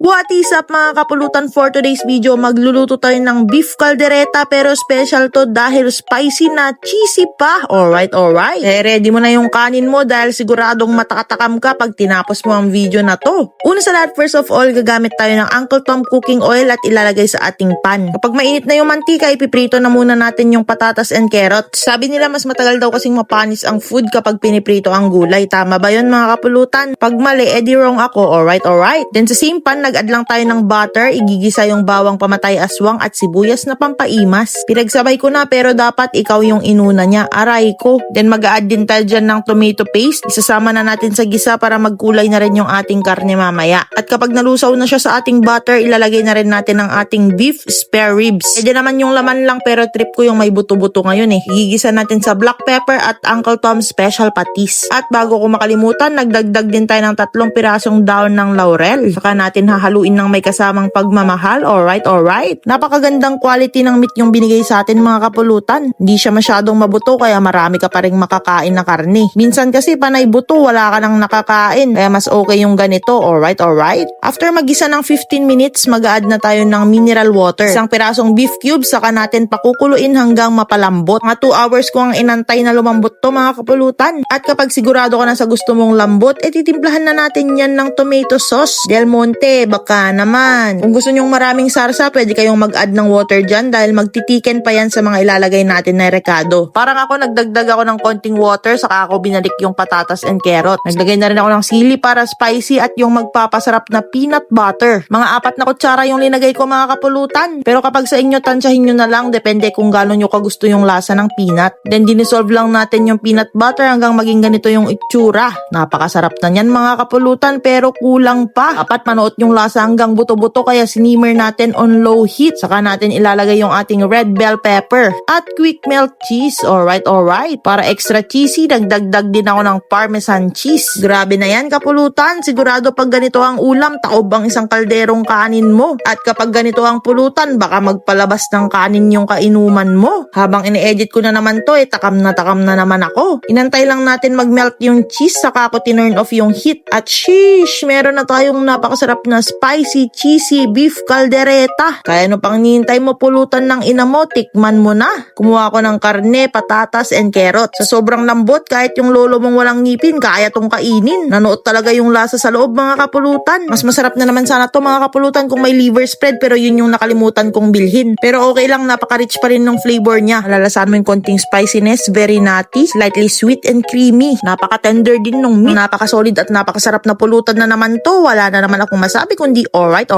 What is up mga kapulutan, for today's video magluluto tayo ng beef caldereta pero special to dahil spicy na cheesy pa. Alright. Ready mo na yung kanin mo dahil siguradong matakatakam ka pag tinapos mo ang video na to. Una sa lahat, first of all, gagamit tayo ng Uncle Tom cooking oil at ilalagay sa ating pan. Kapag mainit na yung mantika, ipiprito na muna natin yung patatas and carrots. Sabi nila mas matagal daw kasing mapanis ang food kapag piniprito ang gulay. Tama ba yun mga kapulutan? Pag mali, edi wrong ako. Alright. Then sa same pan, nag-add lang tayo ng butter, igigisa yung bawang pamatay aswang at sibuyas na pampaimas. Pinagsabay ko na pero dapat ikaw yung inuna niya. Aray ko. Then mag-add din tayo dyan ng tomato paste. Isasama na natin sa gisa para magkulay na rin yung ating karne mamaya. At kapag nalusaw na siya sa ating butter, ilalagay na rin natin ang ating beef spare ribs. Pwede naman yung laman lang pero trip ko yung may buto-buto ngayon eh. Igigisa natin sa black pepper at Uncle Tom special patis. At bago ko makalimutan, nagdagdag din tayo ng 3 pirasong daon ng laurel. Saka natin hahaluin ng may kasamang pagmamahal. Alright. Napakagandang quality ng meat yung binigay sa atin mga kapulutan. Hindi siya masyadong mabuto kaya marami ka pa rin makakain na karne. Minsan kasi panay buto, wala ka nang nakakain. Kaya mas okay yung ganito. Alright. After magisa ng 15 minutes, mag-add na tayo ng mineral water. Isang pirasong beef cubes, saka natin pakukuluin hanggang mapalambot. Mga 2 hours ko ang inantay na lumambot to mga kapulutan. At kapag sigurado ka na sa gusto mong lambot, titimplahan na natin yan ng tomato sauce. Del Monte, baka naman. Kung gusto nyong maraming sarsa, pwede kayong mag-add ng water dyan dahil magtitiken pa yan sa mga ilalagay natin na rekado. Parang ako, nagdagdag ako ng konting water, saka ako binalik yung patatas and carrot. Naglagay na rin ako ng sili para spicy at yung magpapasarap na peanut butter. Mga 4 na kutsara yung linagay ko mga kapulutan. Pero kapag sa inyo, tansyahin nyo na lang, depende kung gano'n nyo kagusto yung lasa ng peanut. Then dinisolve lang natin yung peanut butter hanggang maging ganito yung itsura. Napakasarap na yan mga kapulutan pero kulang pa. Dapat manuot yung lasa hanggang buto-buto kaya sinimmer natin on low heat. Saka natin ilalagay yung ating red bell pepper at quick melt cheese. Alright. Para extra cheesy, nagdagdag din ako ng parmesan cheese. Grabe na yan kapulutan. Sigurado pag ganito ang ulam, taob ang isang kalderong kanin mo. At kapag ganito ang pulutan, baka magpalabas ng kanin yung kainuman mo. Habang ini-edit ko na naman to, takam na naman ako. Inantay lang natin mag-melt yung cheese, saka ako tinurn off yung heat. At sheesh, meron na tayong napakasarap na spicy, cheesy beef caldereta. Kaya ano pang nihintay mo pulutan ng ina mo, tikman mo na. Kumuha ko ng karne, patatas, and carrot. Sa sobrang lambot, kahit yung lolo mong walang ngipin, kaya tong kainin. Nanuot talaga yung lasa sa loob mga kapulutan. Mas masarap na naman sana to mga kapulutan kung may liver spread pero yun yung nakalimutan kong bilhin. Pero okay lang, napaka-rich pa rin ng flavor niya. Lalasan mo yung konting spiciness, very nutty, slightly sweet and creamy. Napaka-tender din nung meat. Napaka-solid at napakasarap na pulutan na naman to. Wala na naman akong masabi kundi alright.